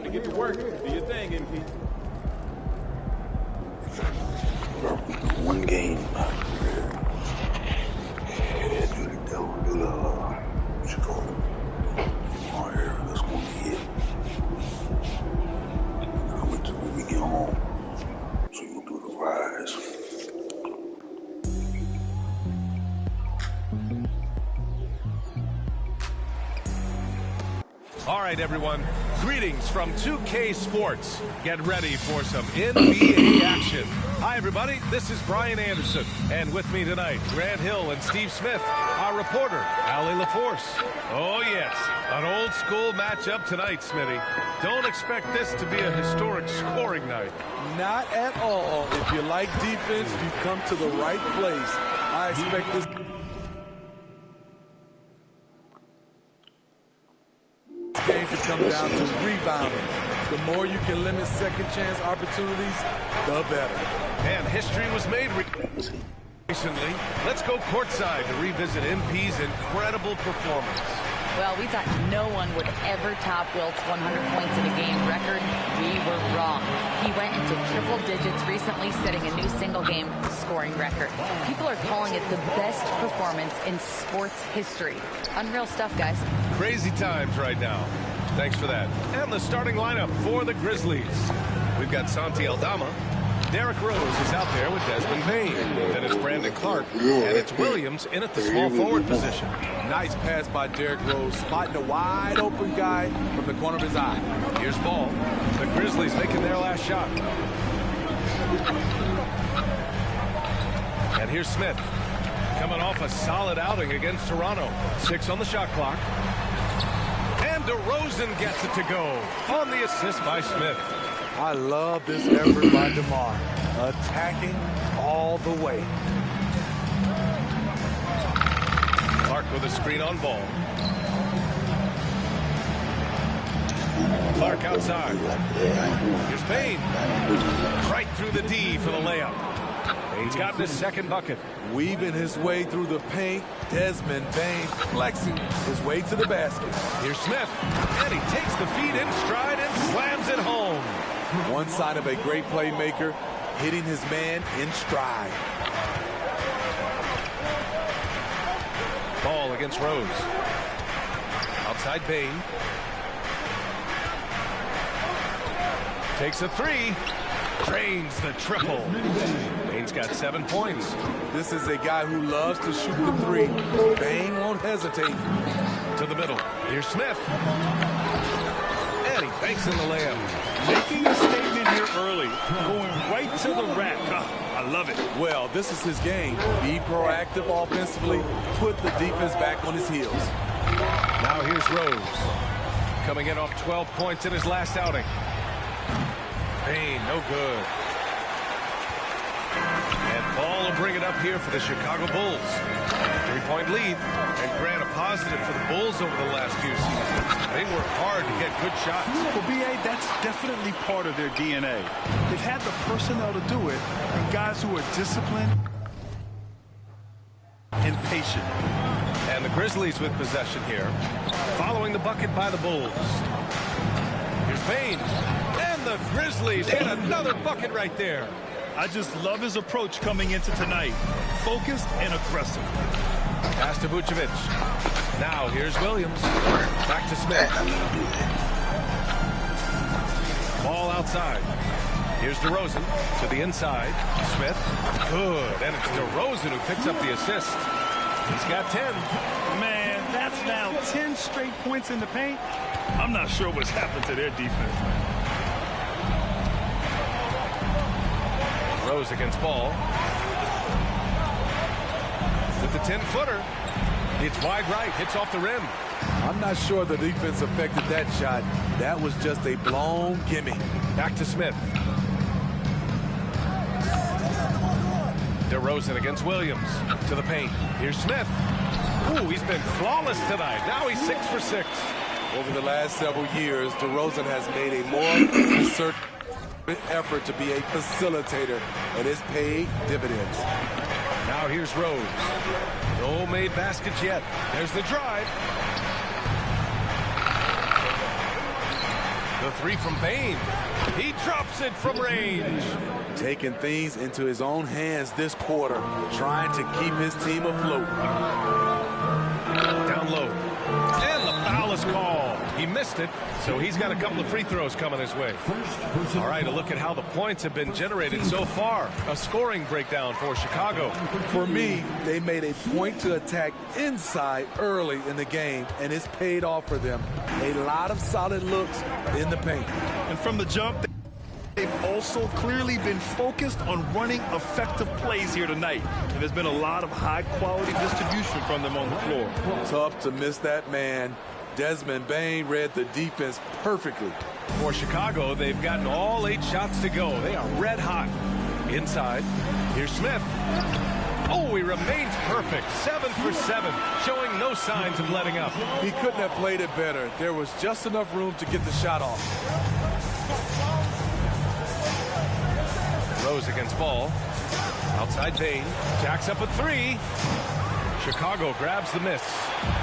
to get to work. Do your thing, MP. One game. That's going to be it. I'm going to when we get home. So you'll do the rise. All right, everyone. Greetings from 2K Sports. Get ready for some NBA action. Hi, everybody. This is Brian Anderson. And with me tonight, Grant Hill and Steve Smith, our reporter, Allie LaForce. Oh, yes, an old-school matchup tonight, Smitty. Don't expect this to be a historic scoring night. Not at all. If you like defense, you come to the right place. I expect this game to come down to rebounding. The more you can limit second chance opportunities, the better. And history was made recently. Let's go courtside to revisit MP's incredible performance. Well, we thought no one would ever top Wilt's 100 points in a game record. We were wrong. He went into triple digits recently, setting a new single-game scoring record. People are calling it the best performance in sports history. Unreal stuff, guys. Crazy times right now. Thanks for that. And the starting lineup for the Grizzlies. We've got Santi Aldama. Derrick Rose is out there with Desmond Bain. Then it's Brandon Clark. And it's Williams in at the small forward position. Nice pass by Derrick Rose, spotting a wide open guy from the corner of his eye. Here's Ball. The Grizzlies making their last shot. And here's Smith. Coming off a solid outing against Toronto. 6 on the shot clock. And DeRozan gets it to go on the assist by Smith. I love this effort by DeMar. Attacking all the way. Clark with a screen on Ball. Clark outside. Here's Bain. Right through the D for the layup. Bain's gotten his second bucket. Weaving his way through the paint. Desmond Bain flexing his way to the basket. Here's Smith. And he takes the feed in stride and slams it home. One sign of a great playmaker, hitting his man in stride. Ball against Rose. Outside Bain. Takes a three. Drains the triple. Bain's got 7 points. This is a guy who loves to shoot the three. Bain won't hesitate. To the middle. Here's Smith. And he banks in the layup. Making a statement here early. Going right to the rack. I love it. Well, this is his game. Be proactive offensively. Put the defense back on his heels. Now here's Rose. Coming in off 12 points in his last outing. Bain, no good. And Ball will bring it up here for the Chicago Bulls. 3-point lead. And Grant, a positive for the Bulls over the last few seasons. They work hard to get good shots. Well, B.A., that's definitely part of their DNA. They've had the personnel to do it, and guys who are disciplined and patient. And the Grizzlies with possession here. Following the bucket by the Bulls. Here's Bain. And the Grizzlies hit another bucket right there. I just love his approach coming into tonight. Focused and aggressive. Pass to Vucevic. Now here's Williams. Back to Smith. Ball outside. Here's DeRozan to the inside. Smith. Good. And it's DeRozan who picks up the assist. He's got 10. Man, that's now 10 straight points in the paint. I'm not sure what's happened to their defense. Rose against Ball. With the 10-footer. It's wide right. Hits off the rim. I'm not sure the defense affected that shot. That was just a blown gimme. Back to Smith. DeRozan against Williams. To the paint. Here's Smith. Ooh, he's been flawless tonight. Now he's 6 for 6. Over the last several years, DeRozan has made a more concerted effort to be a facilitator, and it's paid dividends. Now here's Rose. No made baskets yet. There's the drive. The three from Bain. He drops it from range. Taking things into his own hands this quarter, trying to keep his team afloat. Down low. And the foul is called. He missed it, so he's got a couple of free throws coming his way. All right, a look at how the points have been generated so far. A scoring breakdown for Chicago. For me, they made a point to attack inside early in the game, and it's paid off for them. A lot of solid looks in the paint. And from the jump, they've also clearly been focused on running effective plays here tonight. And there's been a lot of high-quality distribution from them on the floor. Tough to miss that man. Desmond Bain read the defense perfectly. For Chicago, they've gotten all 8 shots to go. They are red hot. Inside, here's Smith. Oh, he remains perfect. 7 for 7, showing no signs of letting up. He couldn't have played it better. There was just enough room to get the shot off. Rose against Ball. Outside Bain. Jacks up a 3. Chicago grabs the miss.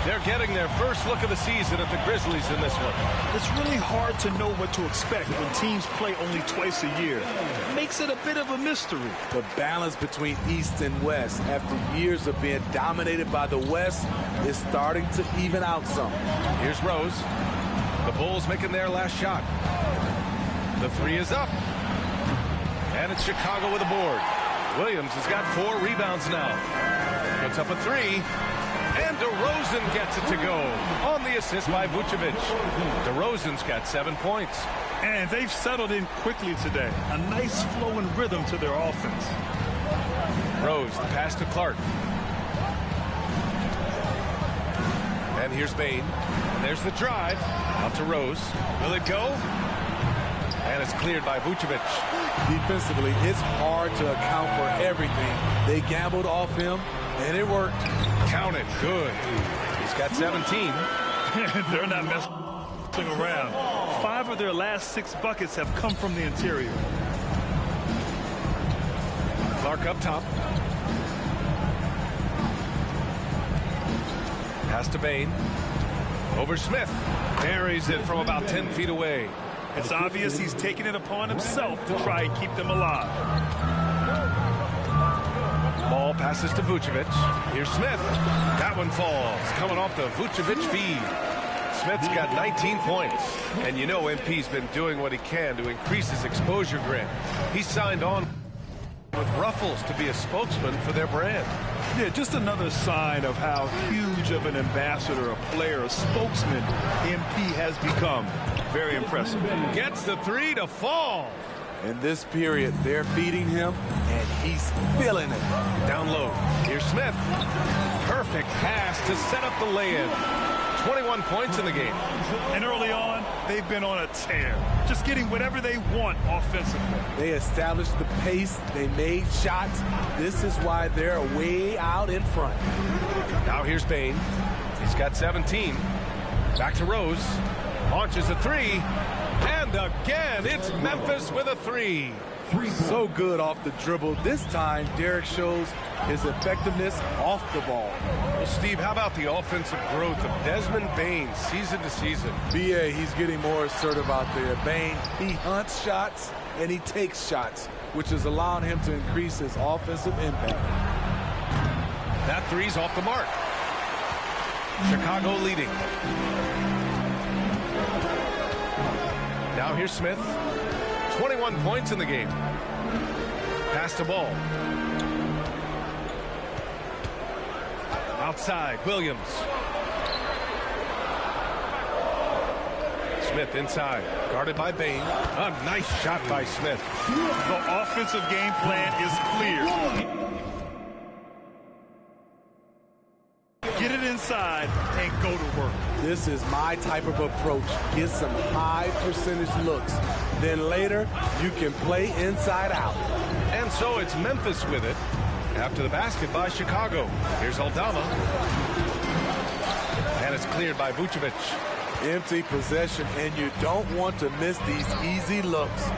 They're getting their first look of the season at the Grizzlies in this one. It's really hard to know what to expect when teams play only twice a year. It makes it a bit of a mystery. The balance between East and West after years of being dominated by the West is starting to even out some. Here's Rose. The Bulls making their last shot. The 3 is up. And it's Chicago with a board. Williams has got 4 rebounds now. Puts up a 3. And DeRozan gets it to go on the assist by Vucevic. DeRozan's got 7 points. And they've settled in quickly today. A nice flow and rhythm to their offense. Rose, the pass to Clark. And here's Bain. And there's the drive. Out to Rose. Will it go? And it's cleared by Vucevic. Defensively, it's hard to account for everything. They gambled off him, and it worked. Count it. Good. He's got 17. They're not messing around. 5 of their last 6 buckets have come from the interior. Clark up top. Pass to Bain. Over Smith. Buries it from about 10 feet away. It's obvious he's taking it upon himself to try and keep them alive. Ball passes to Vucevic. Here's Smith. That one falls. Coming off the Vucevic feed. Smith's got 19 points. And you know MP's been doing what he can to increase his exposure grant. He signed on with Ruffles to be a spokesman for their brand. Yeah, just another sign of how huge of an ambassador, a player, a spokesman MP has become. Very impressive. Gets the 3 to fall. In this period, they're beating him, and he's feeling it. Down low. Here's Smith. Perfect pass to set up the lay-in. 21 points in the game. And early on, they've been on a tear. Just getting whatever they want offensively. They established the pace. They made shots. This is why they're way out in front. Now here's Bain. He's got 17. Back to Rose. Launches a 3. And again, it's Memphis with a 3. So good off the dribble. This time, Derek shows his effectiveness off the ball. Well, Steve, how about the offensive growth of Desmond Bain season to season? BA, he's getting more assertive out there. Bain, he hunts shots and he takes shots, which is allowing him to increase his offensive impact. That 3's off the mark. Chicago leading. Now here's Smith. 21 points in the game. Pass to Ball. Outside, Williams. Smith inside, guarded by Bain. A nice shot by Smith. The offensive game plan is clear. Get it inside and go to work. This is my type of approach. Get some high percentage looks. Then later, you can play inside out. And so it's Memphis with it. After the basket by Chicago. Here's Aldama. And it's cleared by Vucevic. Empty possession, and you don't want to miss these easy looks.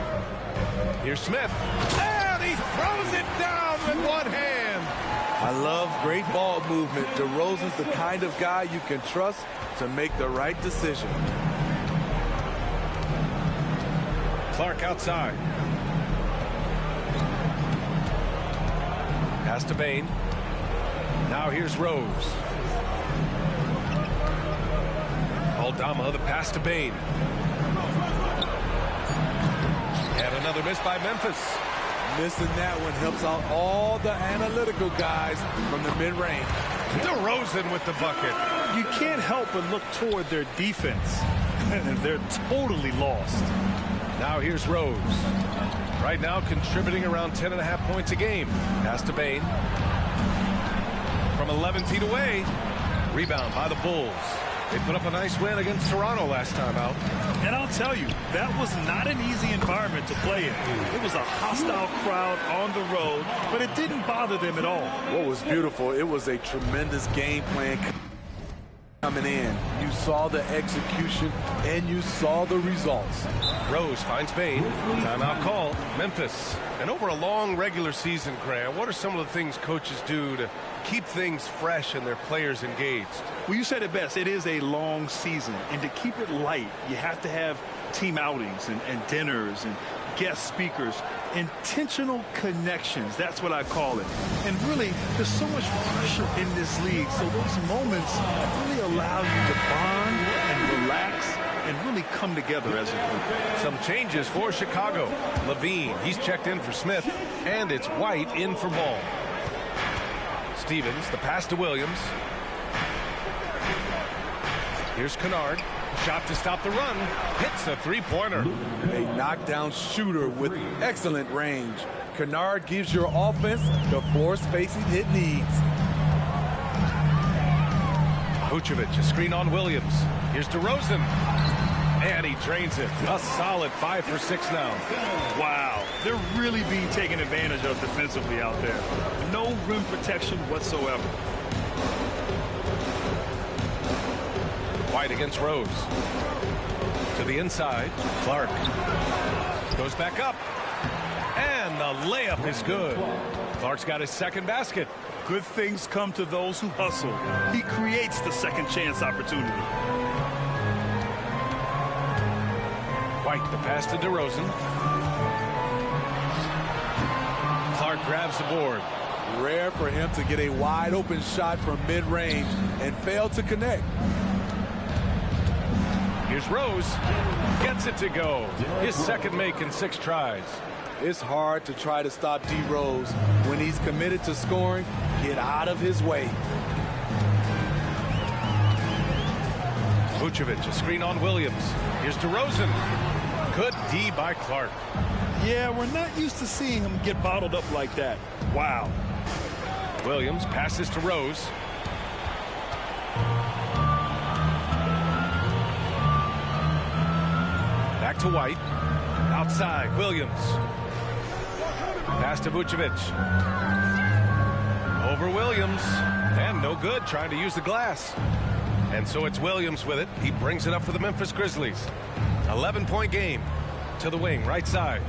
Here's Smith. And he throws it down with one hand. I love great ball movement. DeRozan's the kind of guy you can trust to make the right decision. Clark outside. Pass to Bain. Now here's Rose. Aldama, the pass to Bain. And another miss by Memphis. Missing that one helps out all the analytical guys from the mid-range. DeRozan with the bucket. You can't help but look toward their defense. They're totally lost. Now here's Rose. Right now contributing around 10.5 points a game. Pass to Bain. From 11 feet away. Rebound by the Bulls. They put up a nice win against Toronto last time out. And I'll tell you, that was not an easy environment to play in. It was a hostile crowd on the road, but it didn't bother them at all. What was beautiful, it was a tremendous game plan coming in. You saw the execution, and you saw the results. Rose finds Bain. Timeout call. Memphis. And over a long regular season, Graham, what are some of the things coaches do to keep things fresh and their players engaged? Well, you said it best. It is a long season. And to keep it light, you have to have team outings and dinners and guest speakers. Intentional connections. That's what I call it. And really, there's so much pressure in this league. So those moments really allow you to bond and relax and really come together as a group. Some changes for Chicago. Levine, he's checked in for Smith, and it's White in for Ball. Stevens, the pass to Williams. Here's Kennard. Shot to stop the run. Hits a three-pointer. A knockdown shooter with excellent range. Kennard gives your offense the floor spacing it needs. Vucevic, a screen on Williams. Here's DeRozan. And he drains it. A solid 5 for 6 now. Wow, they're really being taken advantage of defensively out there. No rim protection whatsoever. White against Rose. To the inside. Clark. Goes back up. And the layup is good. Clark's got his second basket. Good things come to those who hustle. He creates the second chance opportunity. White, the pass to DeRozan. Clark grabs the board. Rare for him to get a wide open shot from mid-range and fail to connect. Here's Rose. Gets it to go. His second make in 6 tries. It's hard to try to stop D. Rose. When he's committed to scoring, get out of his way. Vucevic, a screen on Williams. Here's DeRozan. Good D by Clark. Yeah, we're not used to seeing him get bottled up like that. Wow. Williams passes to Rose. Back to White. Outside, Williams. Pass to Vucevic. Over Williams. And no good, trying to use the glass. And so it's Williams with it. He brings it up for the Memphis Grizzlies. 11-point game. To the wing, right side.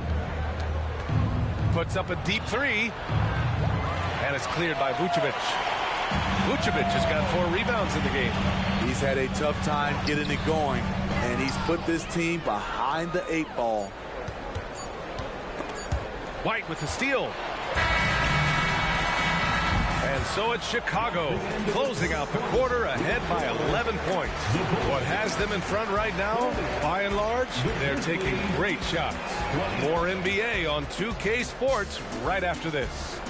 Puts up a deep three. And it's cleared by Vucevic. Vucevic has got 4 rebounds in the game. He's had a tough time getting it going, and he's put this team behind the 8 ball. White with the steal. And so it's Chicago closing out the quarter ahead by 11 points. What has them in front right now, by and large, they're taking great shots. More NBA on 2K Sports right after this.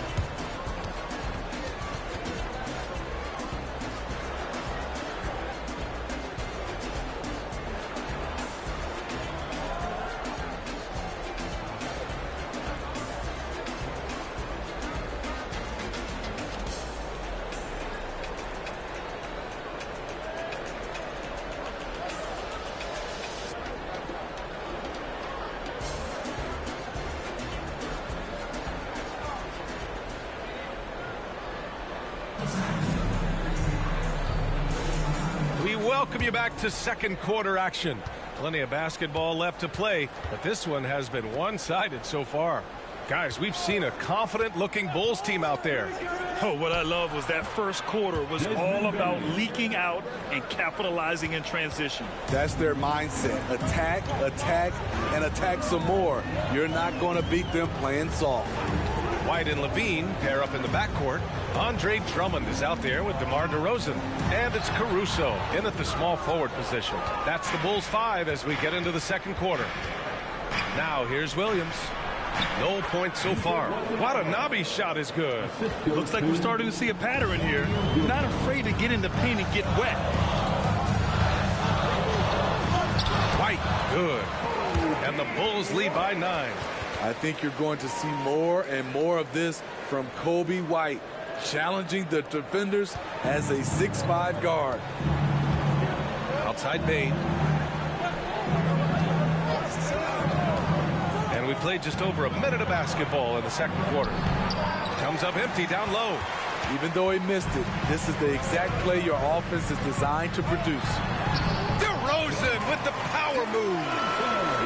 Welcome you back to second quarter action. Plenty of basketball left to play, but this one has been one-sided so far. Guys, we've seen a confident-looking Bulls team out there. Oh, what I love was that first quarter was all about leaking out and capitalizing in transition. That's their mindset. Attack, attack, and attack some more. You're not going to beat them playing soft. White and Levine pair up in the backcourt. Andre Drummond is out there with DeMar DeRozan. And it's Caruso in at the small forward position. That's the Bulls 5 as we get into the second quarter. Now here's Williams. No points so far. Watanabe's shot is good. Looks like we're starting to see a pattern here. Not afraid to get in the paint and get wet. White, good. And the Bulls lead by 9. I think you're going to see more and more of this from Kobe White, challenging the defenders as a 6'5" guard. Outside Bane. And we played just over a minute of basketball in the second quarter. Comes up empty down low. Even though he missed it, this is the exact play your offense is designed to produce. DeRozan with the power move.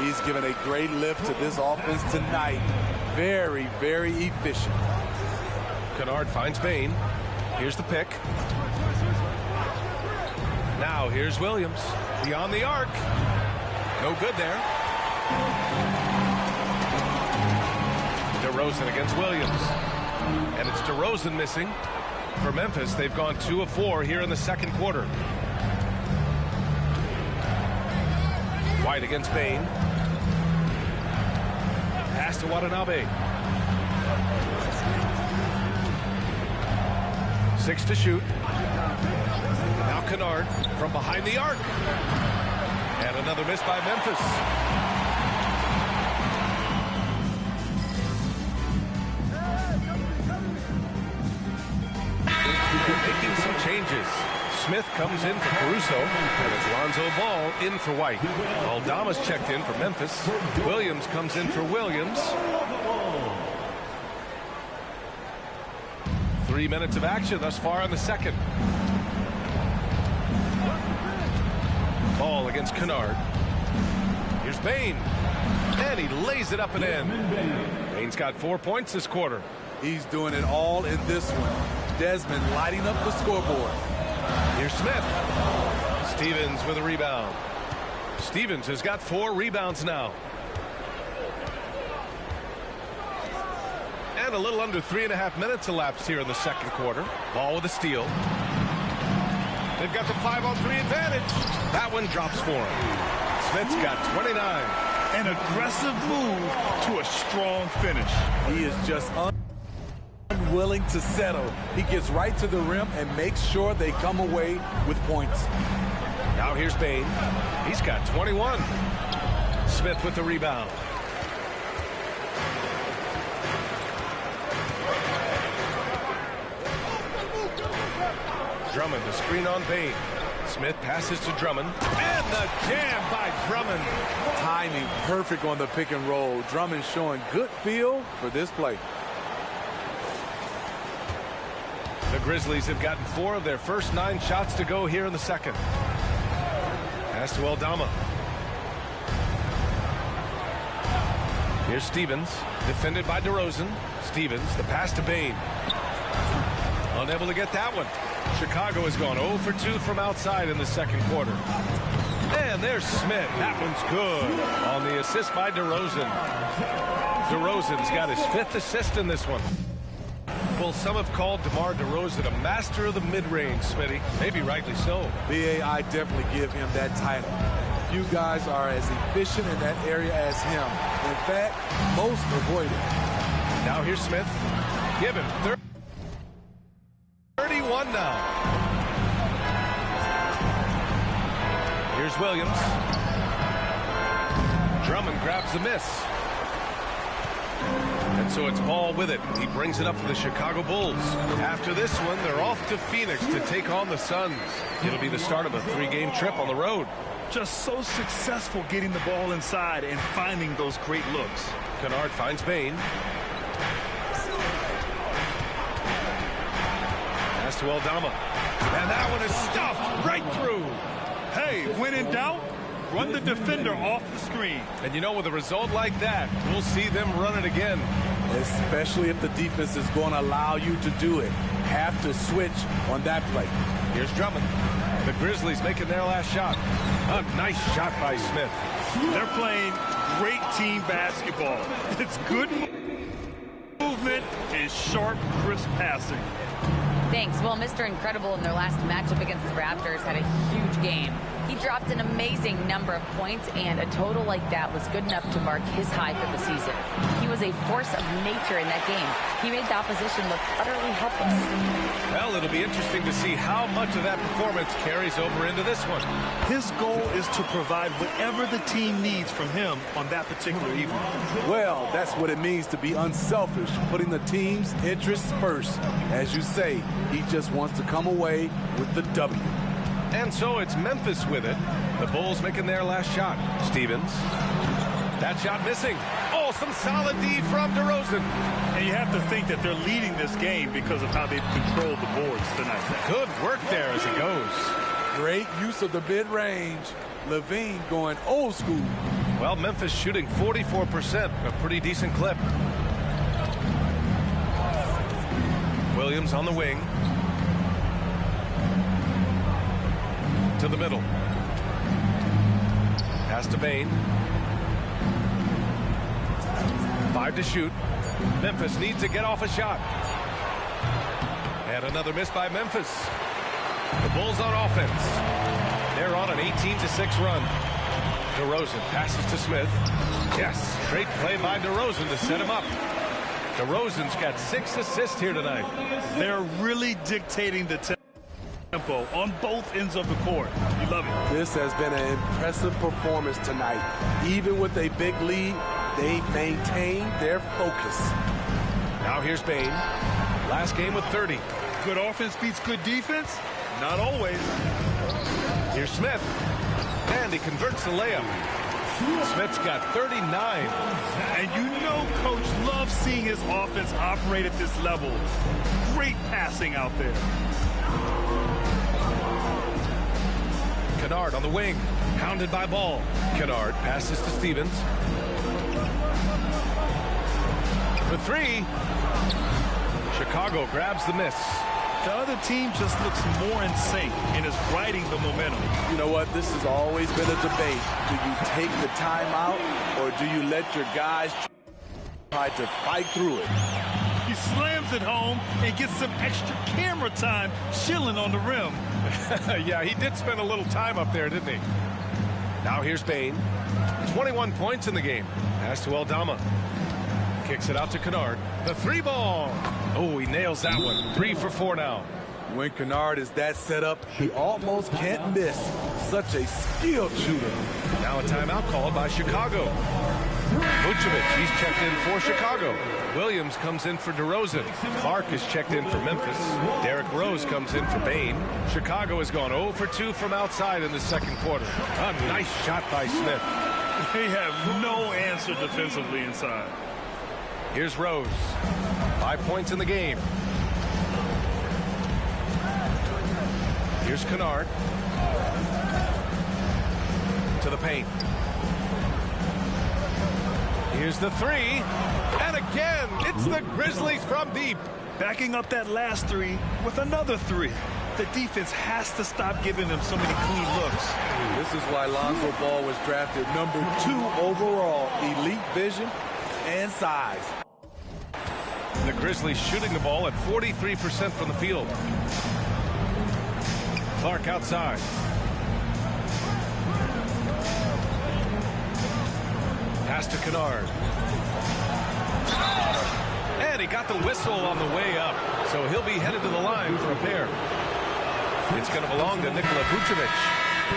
He's given a great lift to this offense tonight. Very, very efficient. Kennard finds Bane. Here's the pick. Now here's Williams. Beyond the arc. No good there. DeRozan against Williams. And it's DeRozan missing. For Memphis, they've gone 2 of 4 here in the second quarter. White against Bane. Pass to Watanabe. 6 to shoot. Now Kennard from behind the arc. And another miss by Memphis. Making some changes. Smith comes in for Caruso, and it's Lonzo Ball in for White. Aldama's checked in for Memphis. Williams comes in for Williams. 3 minutes of action thus far in the second. Ball against Kennard. Here's Bane. And he lays it up and in. Bane's got 4 points this quarter. He's doing it all in this one. Desmond lighting up the scoreboard. Here's Smith. Stevens with a rebound. Stevens has got 4 rebounds now. And a little under 3.5 minutes elapsed here in the second quarter. Ball with a steal. They've got the 5-on-3 advantage. That one drops for him. Smith's got 29. An aggressive move to a strong finish. He is just unwilling to settle. He gets right to the rim and makes sure they come away with points. Now here's Bane. He's got 21. Smith with the rebound. Drummond, the screen on Bane. Smith passes to Drummond. And the jam by Drummond. Timing perfect on the pick and roll. Drummond showing good feel for this play. The Grizzlies have gotten 4 of their first 9 shots to go here in the second. Pass to Aldama. Here's Stevens, defended by DeRozan. Stevens, the pass to Bane. Unable to get that one. Chicago has gone 0 for 2 from outside in the second quarter. And there's Smith. That one's good on the assist by DeRozan. DeRozan's got his 5th assist in this one. Well, some have called DeMar DeRozan a master of the mid-range, Smitty. Maybe rightly so. BA, I definitely give him that title. Few guys are as efficient in that area as him. In fact, most avoid it. Now here's Smith. Give him 31 now. Here's Williams. Drummond grabs the miss. And so it's Ball with it. He brings it up for the Chicago Bulls. After this one, they're off to Phoenix to take on the Suns. It'll be the start of a 3-game trip on the road. Just so successful getting the ball inside and finding those great looks. Kennard finds Bane. Pass to Aldama. And that one is stuffed right through. Hey, when in doubt, run the defender off the screen. And you know, with a result like that, we'll see them run it again. especially if the defense is going to allow you to do it. Have to switch on that play. Here's Drummond. The Grizzlies making their last shot. A nice shot by Smith. They're playing great team basketball. It's good movement and sharp, crisp passing. Thanks. Well, Mr. Incredible in their last matchup against the Raptors had a huge game. He dropped an amazing number of points, and a total like that was good enough to mark his high for the season. He was a force of nature in that game. He made the opposition look utterly helpless. Well, it'll be interesting to see how much of that performance carries over into this one. His goal is to provide whatever the team needs from him on that particular evening. Well, that's what it means to be unselfish, putting the team's interests first. As you say, he just wants to come away with the W. And so it's Memphis with it. The Bulls making their last shot. Stevens. That shot missing. Oh, some solid D from DeRozan. And you have to think that they're leading this game because of how they've controlled the boards tonight. Good work there as it goes. Great use of the mid-range. Levine going old school. Well, Memphis shooting 44%, a pretty decent clip. Williams on the wing. To the middle. Pass to Bane. 5 to shoot. Memphis needs to get off a shot. And another miss by Memphis. The Bulls on offense. They're on an 18-6 run. DeRozan passes to Smith. Yes, great play by DeRozan to set him up. DeRozan's got 6 assists here tonight. They're really dictating the tempo on both ends of the court. You love it. This has been an impressive performance tonight. Even with a big lead, they've maintained their focus. Now here's Bane. Last game with 30. Good offense beats good defense? Not always. Here's Smith. And he converts the layup. Smith's got 39. And you know Coach loves seeing his offense operate at this level. Great passing out there. Kennard on the wing. Hounded by Ball. Kennard passes to Stevens. For 3. Chicago grabs the miss. The other team just looks more in sync and is riding the momentum. You know what? This has always been a debate. Do you take the timeout or do you let your guys try to fight through it? He slams it home and gets some extra camera time chilling on the rim. Yeah, he did spend a little time up there, didn't he? Now here's Bane. 21 points in the game. Pass to Aldama. Kicks it out to Kennard. The 3 ball. Oh, he nails that one. 3 for 4 now. When Kennard is that set up, he almost can't miss. Such a skilled shooter. Now a timeout called by Chicago. Vucevic, he's checked in for Chicago. Williams comes in for DeRozan. Clark is checked in for Memphis. Derrick Rose comes in for Bane. Chicago has gone 0 for 2 from outside in the second quarter. A nice shot by Smith. They have no answer defensively inside. Here's Rose. 5 points in the game. Here's Kennard. To the paint. Here's the 3. And again, it's the Grizzlies from deep. Backing up that last 3 with another 3. The defense has to stop giving them so many clean looks. This is why Lonzo Ball was drafted number 2 overall. Elite vision and size. The Grizzlies shooting the ball at 43% from the field. Clark outside. Pass to Kennard. And he got the whistle on the way up. So he'll be headed to the line for a pair. It's going to belong to Nikola Vucevic.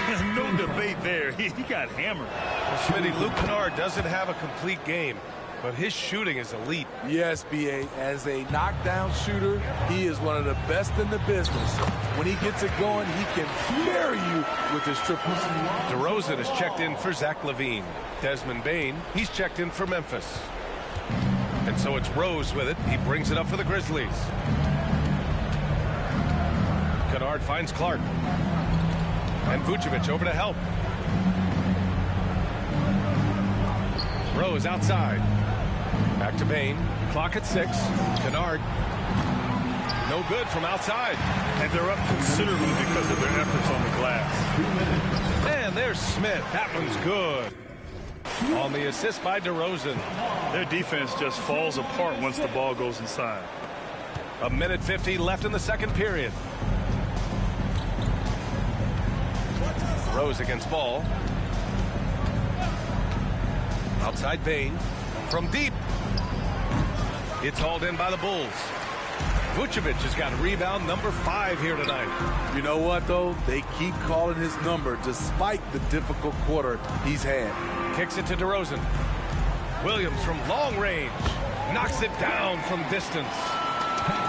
There's no debate there. He got hammered. Well, Smitty, Luke Kennard doesn't have a complete game, but his shooting is elite. Yes, B.A. As a knockdown shooter, he is one of the best in the business. When he gets it going, he can bury you with his triples. DeRozan is checked in for Zach LaVine. Desmond Bane, he's checked in for Memphis. And so it's Rose with it. He brings it up for the Grizzlies. Kennard finds Clark. And Vucevic over to help. Rose outside. Back to Bane. Clock at 6. Kennard. No good from outside. And they're up considerably because of their efforts on the glass. And there's Smith. That one's good. On the assist by DeRozan. Their defense just falls apart once the ball goes inside. 1:50 left in the second period. Rose against Ball. Outside Bain. From deep. It's hauled in by the Bulls. Vucevic has got rebound number 5 here tonight. You know what, though? They keep calling his number despite the difficult quarter he's had. Kicks it to DeRozan. Williams from long range. Knocks it down from distance.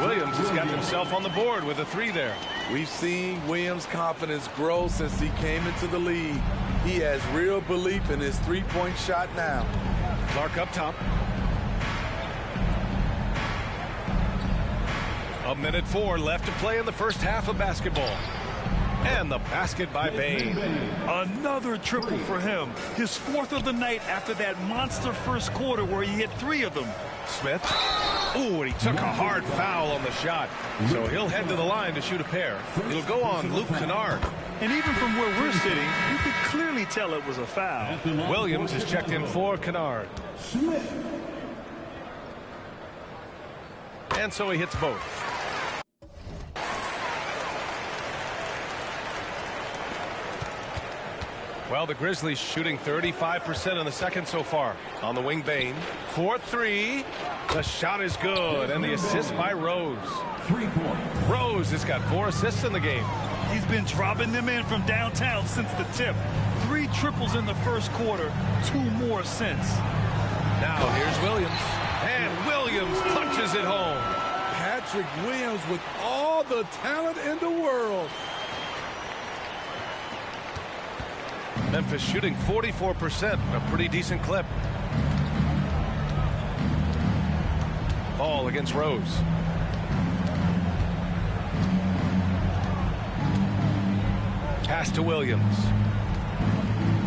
Williams has got himself on the board with a 3 there. We've seen Williams' confidence grow since he came into the league. He has real belief in his three-point shot now. Clark up top. 1:04 left to play in the first half of basketball. And the basket by Bain. Another triple for him. His 4th of the night after that monster first quarter where he hit 3 of them. Smith. Ooh, and he took a hard foul on the shot. So he'll head to the line to shoot a pair. It'll go on Luke Kennard. And even from where we're sitting, you could clearly tell it was a foul. Williams is checked in for Kennard. And so he hits both. Well, the Grizzlies shooting 35% in the second so far. On the wing, Bain. 4-3. The shot is good. And the assist by Rose. 3 points. Rose has got 4 assists in the game. He's been dropping them in from downtown since the tip. 3 triples in the first quarter, 2 more since. Now here's Williams. And Williams punches it home. Patrick Williams with all the talent in the world. Memphis shooting 44%, a pretty decent clip. Ball against Rose. Pass to Williams.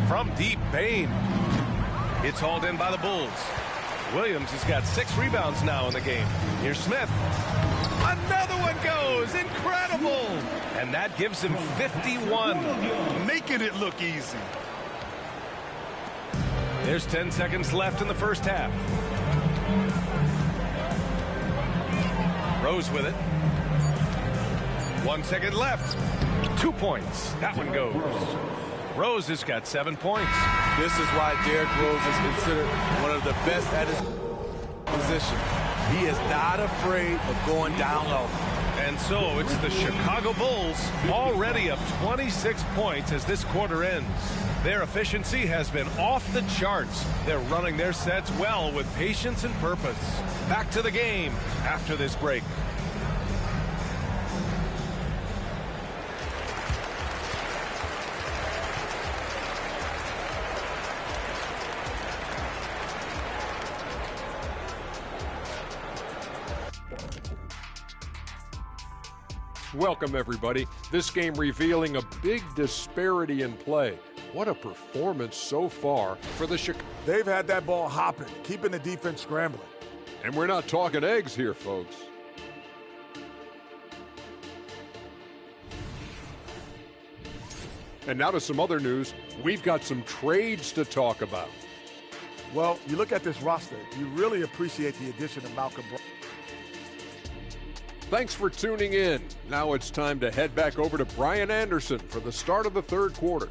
From deep, Bain. It's hauled in by the Bulls. Williams has got 6 rebounds now in the game. Here's Smith. Another one goes. Incredible. And that gives him 51. Making it look easy. There's 10 seconds left in the first half. Rose with it. 1 second left. 2 points. That one goes. Rose has got 7 points. This is why Derrick Rose is considered one of the best at his position. He is not afraid of going down low. And so it's the Chicago Bulls already up 26 points as this quarter ends. Their efficiency has been off the charts. They're running their sets well with patience and purpose. Back to the game after this break. Welcome, everybody. This game revealing a big disparity in play. What a performance so far for the Chicago. They've had that ball hopping, keeping the defense scrambling. And we're not talking eggs here, folks. And now to some other news. We've got some trades to talk about. Well, you look at this roster, you really appreciate the addition of Malcolm Brogdon. Thanks for tuning in. Now it's time to head back over to Brian Anderson for the start of the third quarter.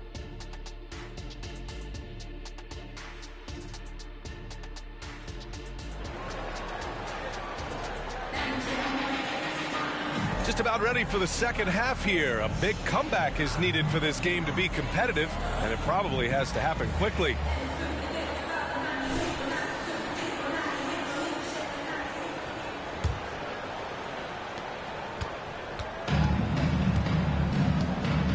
Just about ready for the second half here. A big comeback is needed for this game to be competitive, and it probably has to happen quickly.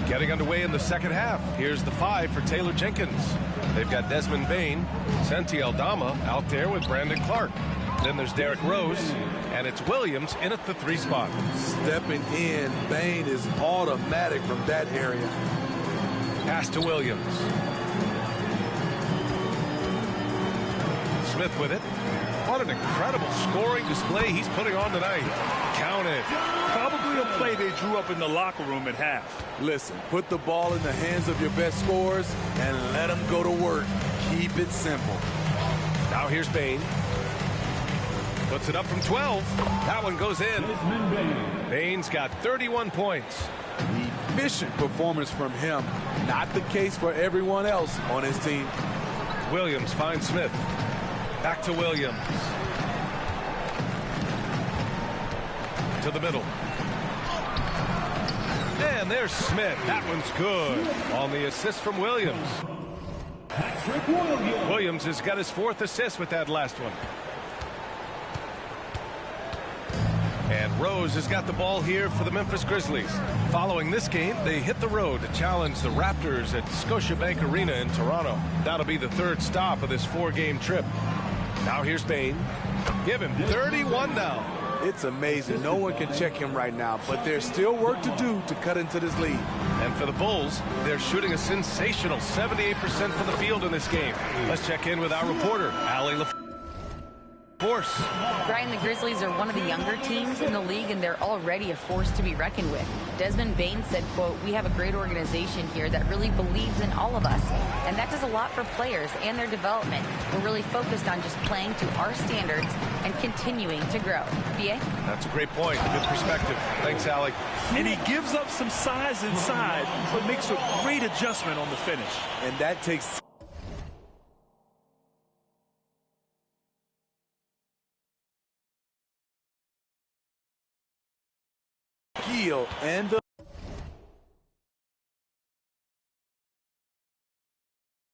Getting underway in the second half. Here's the 5 for Taylor Jenkins. They've got Desmond Bain, Santi Aldama out there with Brandon Clark. Then there's Derrick Rose, and it's Williams in at the 3 spot. Stepping in, Bain is automatic from that area. Pass to Williams. Smith with it. What an incredible scoring display he's putting on tonight. Count it. Probably a play they drew up in the locker room at half. Listen, put the ball in the hands of your best scorers and let them go to work. Keep it simple. Now here's Bain. Puts it up from 12. That one goes in. Bain's got 31 points. Efficient performance from him. Not the case for everyone else on his team. Williams finds Smith. Back to Williams. To the middle. And there's Smith. That one's good on the assist from Williams. Williams has got his 4th assist with that last one. And Rose has got the ball here for the Memphis Grizzlies. Following this game, they hit the road to challenge the Raptors at Scotiabank Arena in Toronto. That'll be the 3rd stop of this 4-game trip. Now here's Bain. Give him 31 now. It's amazing. No one can check him right now, but there's still work to do to cut into this lead. And for the Bulls, they're shooting a sensational 78% from the field in this game. Let's check in with our reporter, Allie LaForce. Brian, the Grizzlies are one of the younger teams in the league, and they're already a force to be reckoned with. Desmond Bain said, quote, "We have a great organization here that really believes in all of us, and that does a lot for players and their development. We're really focused on just playing to our standards and continuing to grow." BA? That's a great point. Good perspective. Thanks, Allie. And he gives up some size inside, but makes a great adjustment on the finish. And that takes skill and the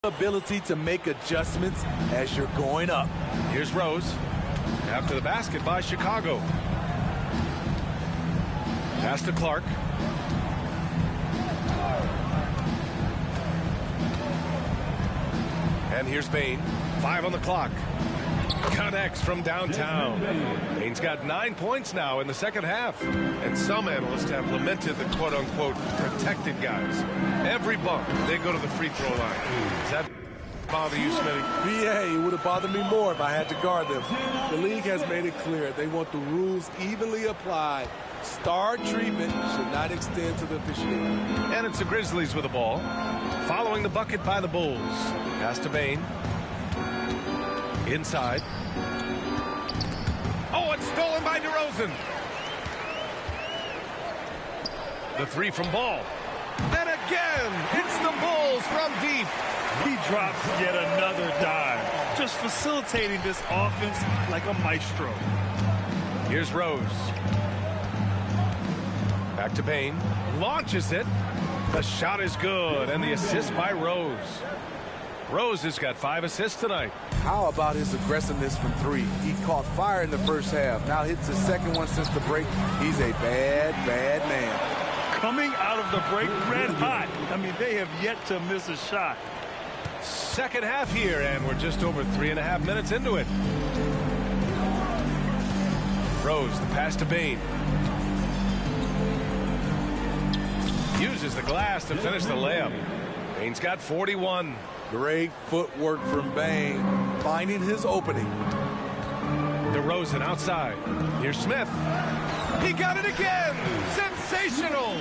ability to make adjustments as you're going up. Here's Rose. After the basket by Chicago. Pass to Clark. And here's Bain. 5 on the clock. Connects from downtown. Bain's got 9 points now in the second half. And some analysts have lamented the quote-unquote protected guys. Every bump, they go to the free throw line. Does that bother you, Smitty? Yeah, it would have bothered me more if I had to guard them. The league has made it clear they want the rules evenly applied. Star treatment should not extend to the officiating. And it's the Grizzlies with the ball. Following the bucket by the Bulls. Pass to Bain. Inside. Oh, it's stolen by DeRozan. The 3 from Ball. And again, it's the Bulls from deep. He drops yet another dime, just facilitating this offense like a maestro. Here's Rose. Back to Bain. Launches it. The shot is good, and the assist by Rose. Rose has got 5 assists tonight. How about his aggressiveness from 3? He caught fire in the first half. Now hits his second one since the break. He's a bad, bad man. Coming out of the break red hot. I mean, they have yet to miss a shot. Second half here, and we're just over 3.5 minutes into it. Rose, the pass to Bain. Uses the glass to finish the layup. Bain's got 41. Great footwork from Bain, finding his opening. DeRozan outside. Here's Smith. He got it again. Sensational.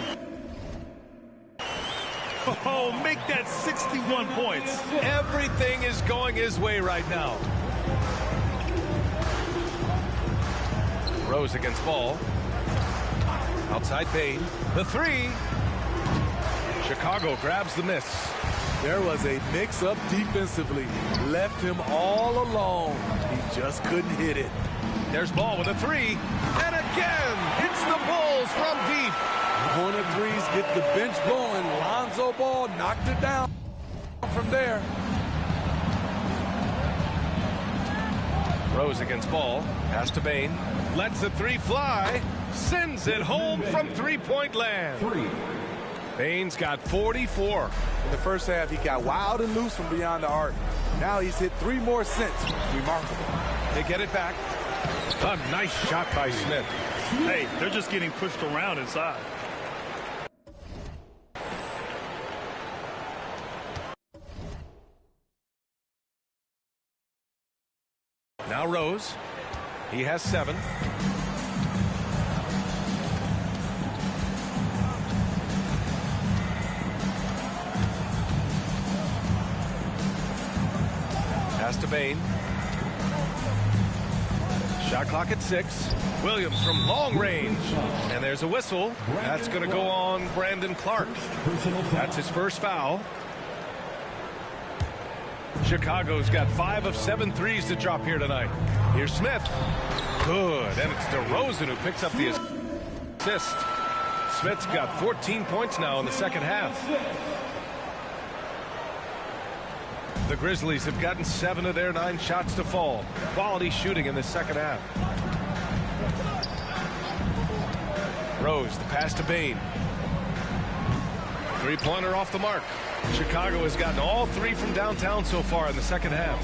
Oh, make that 61 points. Everything is going his way right now. Rose against Ball. Outside Bain. The 3. Chicago grabs the miss. There was a mix-up defensively. Left him all alone. He just couldn't hit it. There's Ball with a 3. And again, it's the Bulls from deep. Corner threes get the bench going. Lonzo Ball knocked it down from there. Rose against Ball. Pass to Bain. Lets the 3 fly. Sends it home from three-point land. Bain's got 44. In the first half, he got wild and loose from beyond the arc. Now he's hit 3 more since. Remarkable. They get it back. A nice shot by Smith. Hey, they're just getting pushed around inside. Now Now Rose. He has 7. Pass to Bain. Shot clock at 6. Williams from long range. And there's a whistle. That's going to go on Brandon Clark. That's his first foul. Chicago's got 5 of 7 threes to drop here tonight. Here's Smith. Good. And it's DeRozan who picks up the assist. Smith's got 14 points now in the second half. The Grizzlies have gotten 7 of their 9 shots to fall. Quality shooting in the second half. Rose, the pass to Bain. Three-pointer off the mark. Chicago has gotten all 3 from downtown so far in the second half.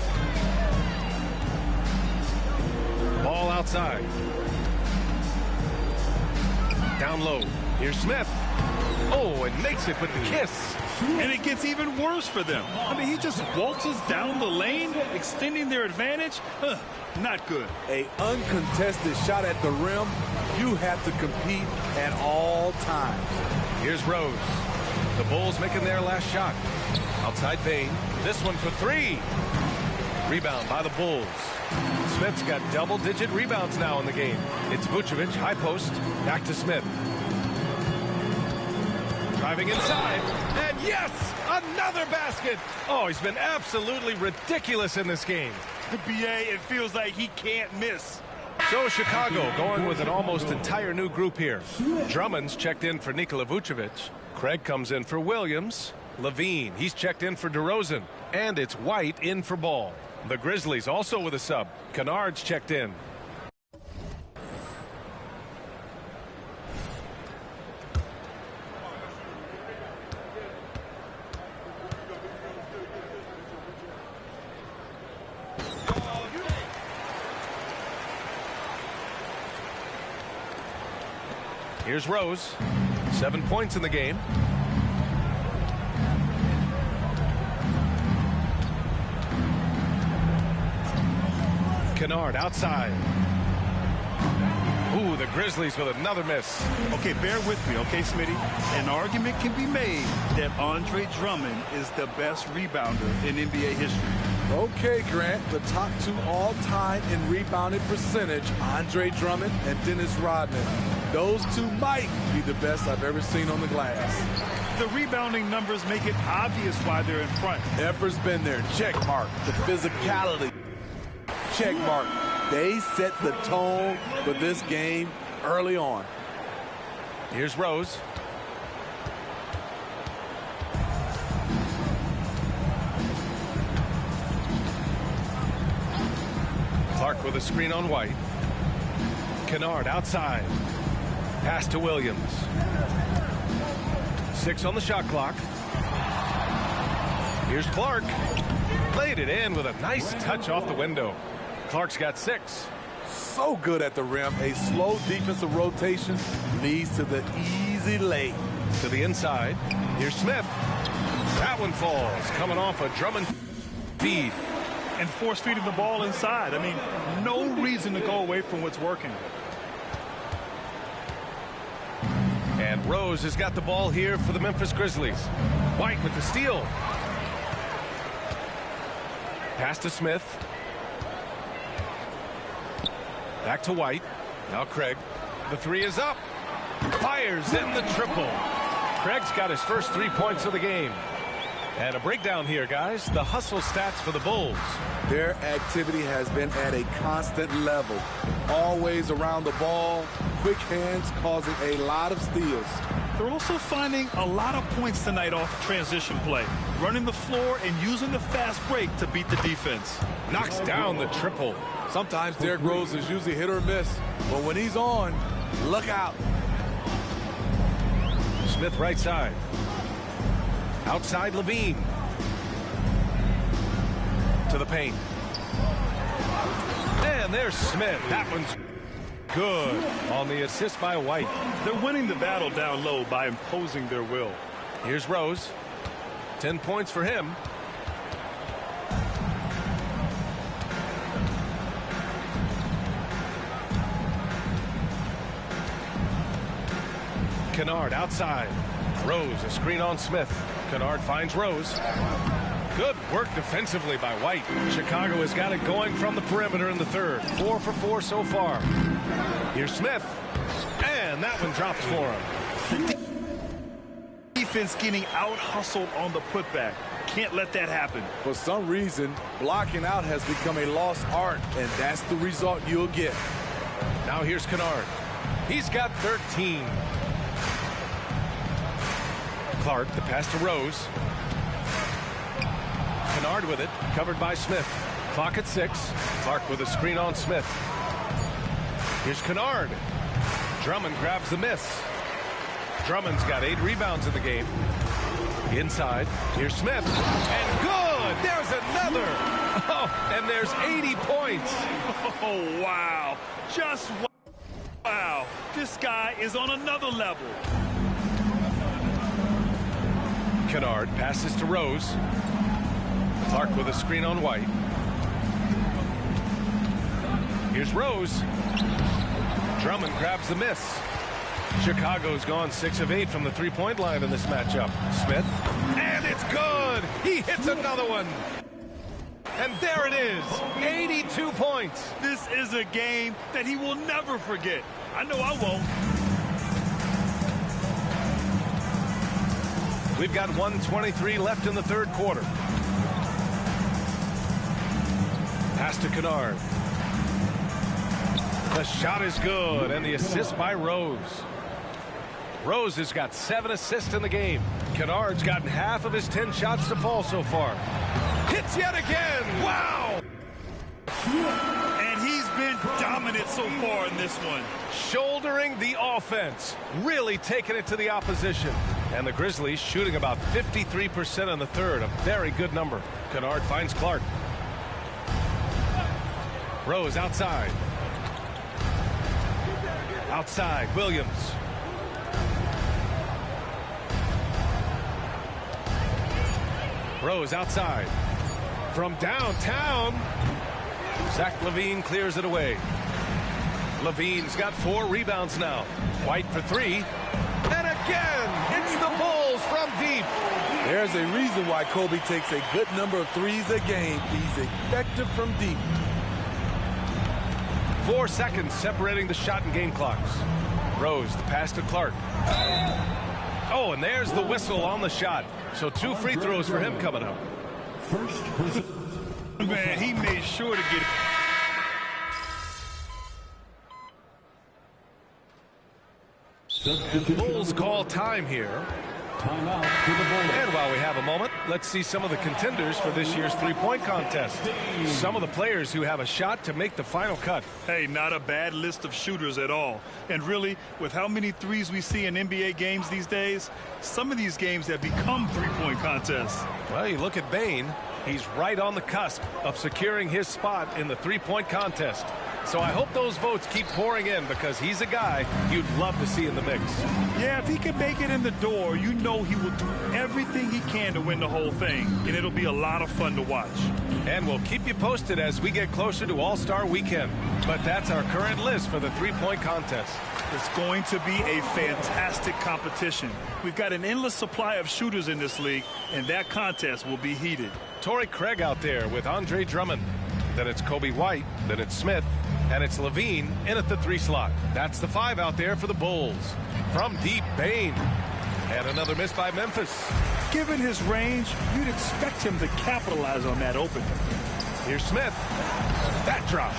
Ball outside. Down low. Here's Smith. Oh, and makes it with the kiss. And it gets even worse for them. I mean, he just waltzes down the lane, extending their advantage. Not good. A uncontested shot at the rim. You have to compete at all times. Here's Rose. The Bulls making their last shot. Outside Bain. This one for 3. Rebound by the Bulls. Smith's got double-digit rebounds now in the game. It's Vucevic, high post. Back to Smith. Driving inside. And yes! Another basket! Oh, he's been absolutely ridiculous in this game. The BA, it feels like he can't miss. So Chicago going with an almost entire new group here. Drummond's checked in for Nikola Vucevic. Craig comes in for Williams. Levine, he's checked in for DeRozan. And it's White in for Ball. The Grizzlies also with a sub. Kennard's checked in. Here's Rose. 7 points in the game. Kennard outside. Ooh, the Grizzlies with another miss. Okay, bear with me, okay, Smitty? An argument can be made that Andre Drummond is the best rebounder in NBA history. Okay, Grant, the top 2 all-time in rebounding percentage, Andre Drummond and Dennis Rodman. Those 2 might be the best I've ever seen on the glass. The rebounding numbers make it obvious why they're in front. Effort's been there. Check mark. The physicality. Check mark. They set the tone for this game early on. Here's Rose. Clark with a screen on White. Kennard outside. Pass to Williams. 6 on the shot clock. Here's Clark. Played it in with a nice touch off the window. Clark's got 6. So good at the rim. A slow defensive rotation leads to the easy lay. To the inside. Here's Smith. That one falls. Coming off a Drummond feed. And force feeding the ball inside. I mean, no reason to go away from what's working. And Rose has got the ball here for the Memphis Grizzlies. White with the steal. Pass to Smith. Back to White. Now Craig. The 3 is up. Fires in the triple. Craig's got his first 3 points of the game. And a breakdown here, guys. The hustle stats for the Bulls. Their activity has been at a constant level. Always around the ball. Quick hands causing a lot of steals. They're also finding a lot of points tonight off transition play. Running the floor and using the fast break to beat the defense. Knocks down the triple. Sometimes Derrick Rose is usually hit or miss. But when he's on, look out. Smith right side. Outside Levine. To the paint. And there's Smith. That one's good on the assist by White. They're winning the battle down low by imposing their will. Here's Rose. 10 points for him. Kennard outside. Rose, a screen on Smith. Kennard finds Rose. Good work defensively by White. Chicago has got it going from the perimeter in the third. 4 for 4 so far. Here's Smith. And that one drops for him. Defense getting out-hustled on the putback. Can't let that happen. For some reason, blocking out has become a lost art, and that's the result you'll get. Now here's Kennard. He's got 13. Clark, the pass to Rose. Kennard with it, covered by Smith. Clock at 6. Clark with a screen on Smith. Here's Kennard. Drummond grabs the miss. Drummond's got 8 rebounds in the game. Inside, here's Smith. And good! There's another! Oh, and there's 80 points. Oh, wow. Just wow. This guy is on another level. Kennard passes to Rose. Clark with a screen on White. Here's Rose. Drummond grabs the miss. Chicago's gone 6 of 8 from the three-point line in this matchup. Smith, and it's good! He hits another one! And there it is, 82 points! This is a game that he will never forget. I know I won't. We've got 1:23 left in the third quarter. Pass to Kennard. The shot is good, and the assist by Rose. Rose has got 7 assists in the game. Kennard's gotten half of his 10 shots to fall so far. Hits yet again! Wow! And he's been dominant so far in this one. Shouldering the offense. Really taking it to the opposition. And the Grizzlies shooting about 53% in the third. A very good number. Kennard finds Clark. Rose outside. Outside, Williams. Rose outside. From downtown, Zach LaVine clears it away. LaVine's got 4 rebounds now. White for 3. And again, it's the Bulls from deep. There's a reason why Kobe takes a good number of threes a game. He's effective from deep. 4 seconds separating the shot and game clocks. Rose, the pass to Clark. Oh, and there's the whistle on the shot. So 2 free throws for him coming up. Man, he made sure to get it. Bulls call time here. And while we have a moment, let's see some of the contenders for this year's three-point contest. Some of the players who have a shot to make the final cut. Hey, not a bad list of shooters at all. And really, with how many threes we see in NBA games these days, some of these games have become three-point contests. Well, you look at Bane. He's right on the cusp of securing his spot in the three-point contest. So I hope those votes keep pouring in because he's a guy you'd love to see in the mix. Yeah, if he can make it in the door, you know he will do everything he can to win the whole thing. And it'll be a lot of fun to watch. And we'll keep you posted as we get closer to All-Star Weekend. But that's our current list for the three-point contest. It's going to be a fantastic competition. We've got an endless supply of shooters in this league, and that contest will be heated. Torrey Craig out there with Andre Drummond. Then it's Kobe White. Then it's Smith. And it's LaVine in at the 3 slot. That's the 5 out there for the Bulls. From deep, Bane. And another miss by Memphis. Given his range, you'd expect him to capitalize on that opening. Here's Smith. That drop.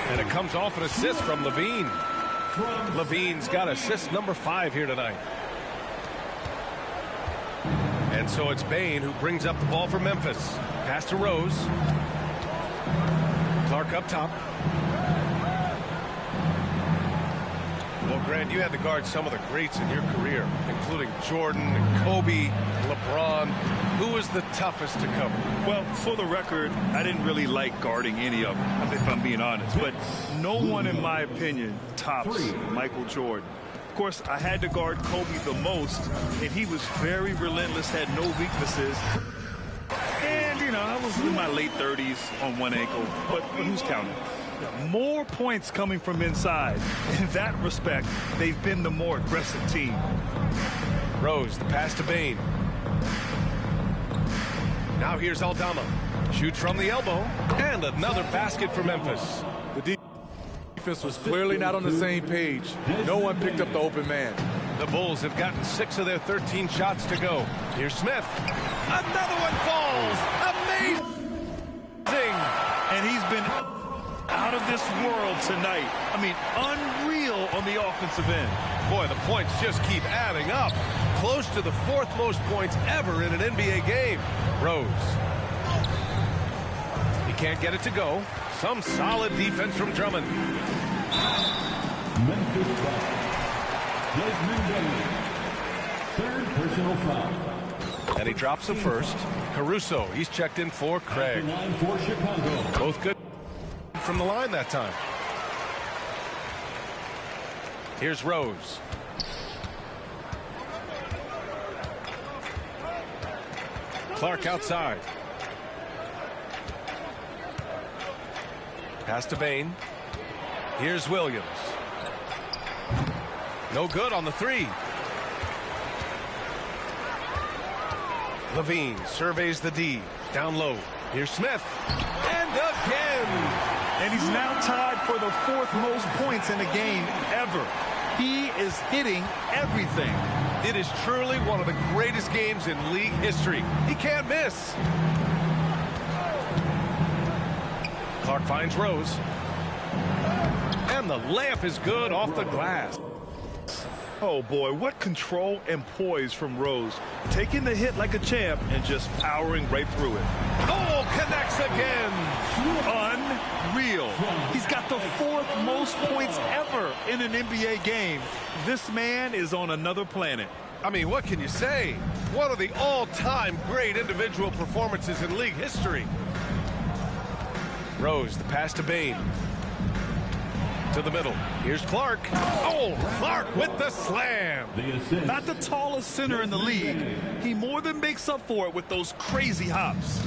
And it comes off an assist from LaVine. LaVine's got assist number 5 here tonight. And so it's Bane who brings up the ball for Memphis. Pass to Rose. Clark up top. Well, Grant, you had to guard some of the greats in your career, including Jordan, Kobe, LeBron. Who was the toughest to cover? Well, for the record, I didn't really like guarding any of them, if I'm being honest. But no one, in my opinion, tops Michael Jordan. Of course, I had to guard Kobe the most, and he was very relentless, had no weaknesses. And, you know, I was in my late 30s on one ankle, but who's counting? More points coming from inside. In that respect, they've been the more aggressive team. Rose, the pass to Bain. Now here's Aldama. Shoots from the elbow. And another basket for Memphis. The defense was clearly not on the same page. No one picked up the open man. The Bulls have gotten 6 of their 13 shots to go. Here's Smith. Another one falls. Amazing. And he's been out of this world tonight. I mean, unreal on the offensive end. Boy, the points just keep adding up. Close to the 4th most points ever in an NBA game. Rose. He can't get it to go. Some solid defense from Drummond. Memphis foul. Desmond Bain. 3rd personal foul. And he drops the first. Caruso, he's checked in for Craig. Line for Chicago. Both good from the line that time. Here's Rose. Clark outside. Pass to Bain. Here's Williams. No good on the 3. Levine surveys the D. Down low. Here's Smith. And again. And he's now tied for the 4th most points in a game ever. He is hitting everything. It is truly one of the greatest games in league history. He can't miss. Clark finds Rose. And the layup is good off the glass. Oh, boy, what control and poise from Rose. Taking the hit like a champ and just powering right through it. Oh, connects again. Unreal. He's got the 4th most points ever in an NBA game. This man is on another planet. I mean, what can you say? One of the all-time great individual performances in league history. Rose, the pass to Bain. To the middle. Here's Clark. Oh, Clark with the slam. Not the tallest center in the league. He more than makes up for it with those crazy hops.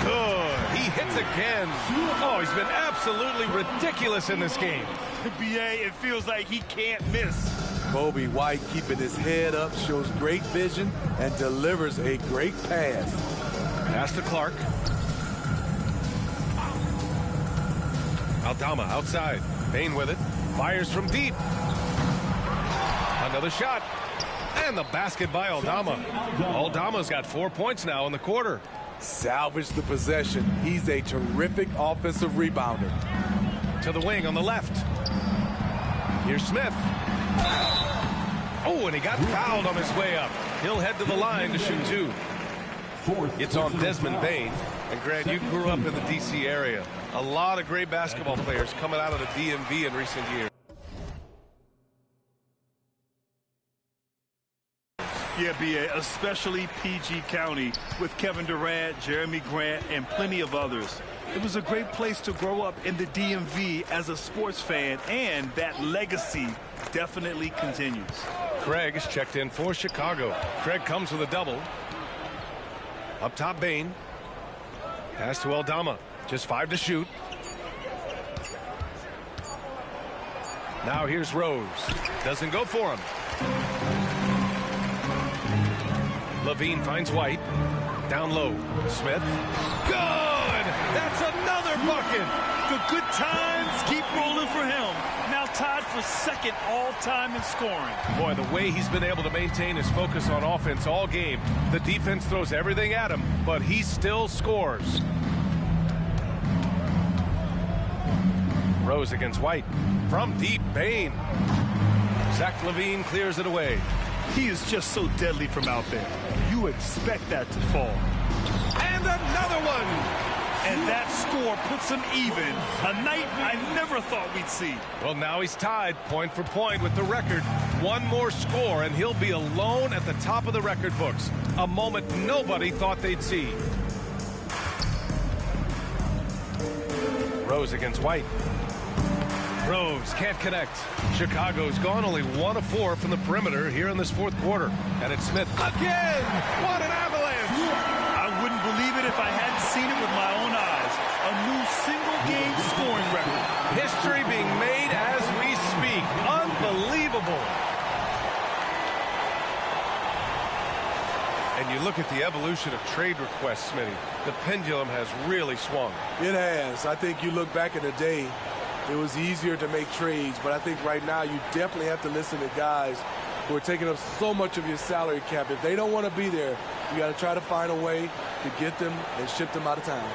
Good. He hits again. Oh, he's been absolutely ridiculous in this game. BA, it feels like he can't miss. Kobe White keeping his head up, shows great vision, and delivers a great pass. Pass to Clark. Aldama outside. Bain with it. Fires from deep. Another shot. And the basket by Aldama. Aldama's got 4 points now in the quarter. Salvage the possession. He's a terrific offensive rebounder. To the wing on the left. Here's Smith. Oh, and he got fouled on his way up. He'll head to the line to shoot 2. It's on Desmond Bain. And Grant, you grew up in the D.C. area. A lot of great basketball players coming out of the DMV in recent years. Yeah, B.A., especially PG County with Kevin Durant, Jeremy Grant, and plenty of others. It was a great place to grow up in the DMV as a sports fan, and that legacy definitely continues. Craig is checked in for Chicago. Craig comes with a double. Up top, Bain. Pass to Aldama. Just 5 to shoot. Now here's Rose. Doesn't go for him. Levine finds White. Down low. Smith. Good! That's another bucket! The good times keep rolling for him. Now tied for 2nd all-time in scoring. Boy, the way he's been able to maintain his focus on offense all game. The defense throws everything at him, but he still scores. Rose against White. From deep, Bain. Zach LaVine clears it away. He is just so deadly from out there. You expect that to fall. And another one! And that score puts him even. A night I never thought we'd see. Well, now he's tied point for point with the record. One more score, and he'll be alone at the top of the record books. A moment nobody thought they'd see. Rose against White. Rose can't connect. Chicago's gone only 1 of 4 from the perimeter here in this 4th quarter. And it's Smith again. What an avalanche. I wouldn't believe it if I hadn't seen it with my own eyes. a new single-game scoring record. History being made as we speak. Unbelievable. And you look at the evolution of trade requests, Smitty. The pendulum has really swung. It has. I think you look back in the day, it was easier to make trades, but I think right now you definitely have to listen to guys who are taking up so much of your salary cap. If they don't want to be there, you got to try to find a way to get them and ship them out of town.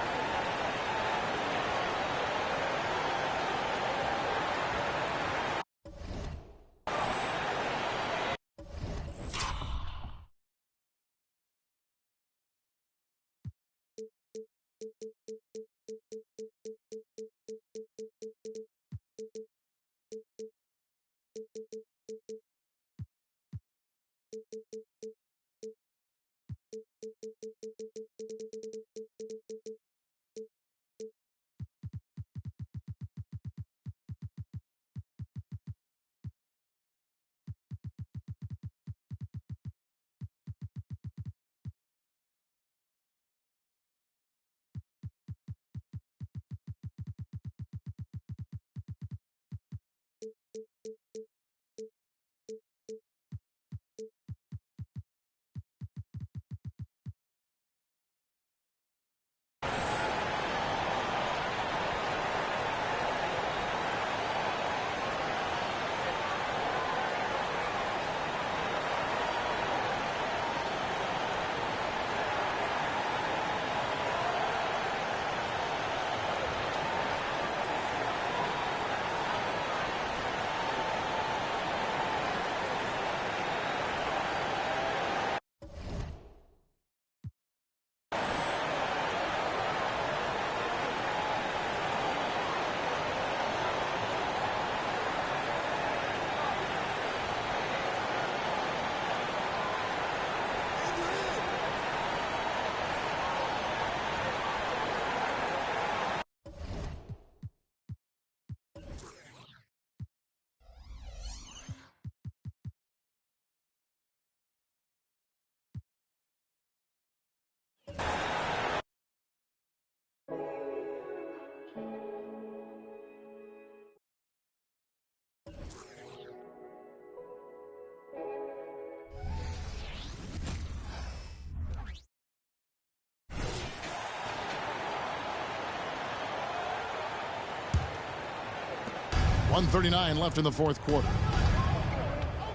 .139 left in the fourth quarter.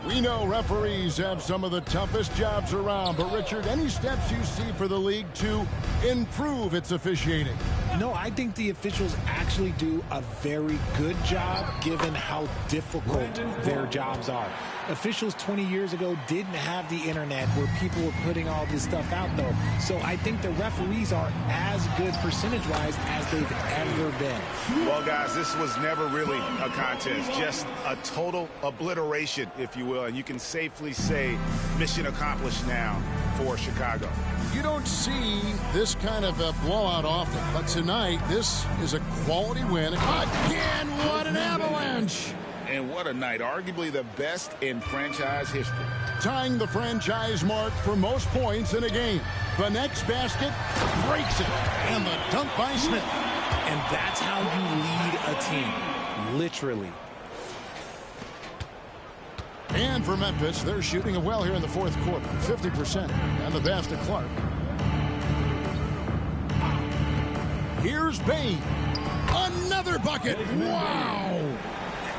We know referees have some of the toughest jobs around, but Richard, any steps you see for the league to improve its officiating? No, I think the officials actually do a very good job given how difficult their jobs are. Officials 20 years ago didn't have the internet where people were putting all this stuff out, though. So I think the referees are as good percentage-wise as they've ever been. Well, guys, this was never really a contest, just a total obliteration, if you will. And you can safely say mission accomplished now for Chicago. You don't see this kind of a blowout often, but tonight this is a quality win. Again, what an avalanche! And what a night, arguably the best in franchise history. Tying the franchise mark for most points in a game. The next basket breaks it, and the dunk by Smith. And that's how you lead a team, literally. And for Memphis, they're shooting it well here in the fourth quarter, 50%, and the pass to Clark. Here's Bain. Another bucket. Wow.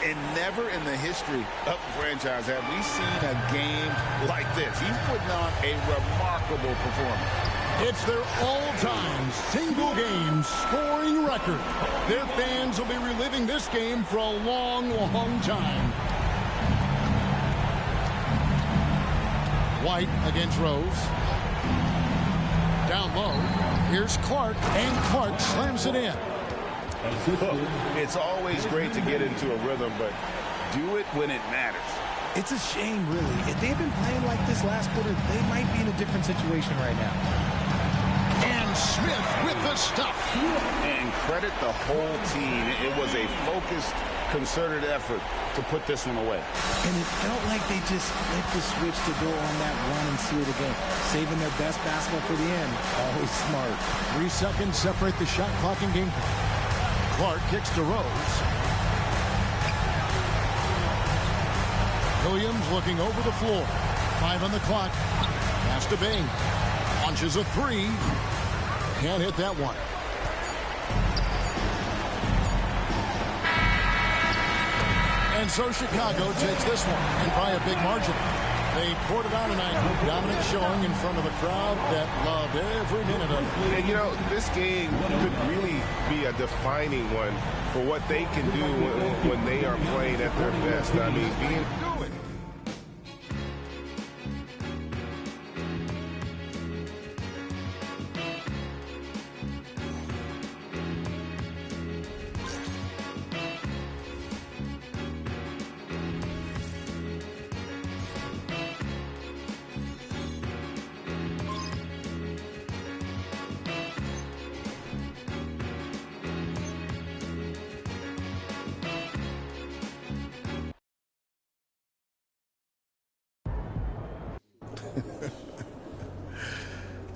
And never in the history of the franchise have we seen a game like this. He's putting on a remarkable performance. It's their all-time single-game scoring record. Their fans will be reliving this game for a long, long time. White against Rose. Down low. Here's Clark, and Clark slams it in. Look, it's always great to get into a rhythm, but do it when it matters. It's a shame, really. If they had been playing like this last quarter, they might be in a different situation right now. And Smith with the stuff. And credit the whole team. It was a focused concerted effort to put this one away. And it felt like they just flipped the switch to go on that run and seal the game. Saving their best basketball for the end. Always smart. 3 seconds separate the shot clock and game clock. Clark kicks to Rose. Williams looking over the floor. 5 on the clock. Pass to Bing. Launches a 3. Can't hit that one. And so Chicago takes this one, and by a big margin. They poured it out tonight. Dominant showing in front of a crowd that loved every minute of it. And, you know, this game could really be a defining one for what they can do when they are playing at their best. I mean, being...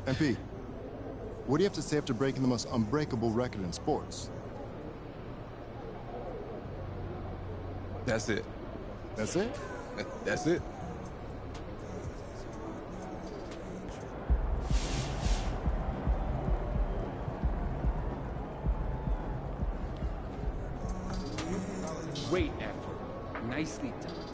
MP, what do you have to say after breaking the most unbreakable record in sports? That's it. That's it? That's it. Great effort. Nicely done.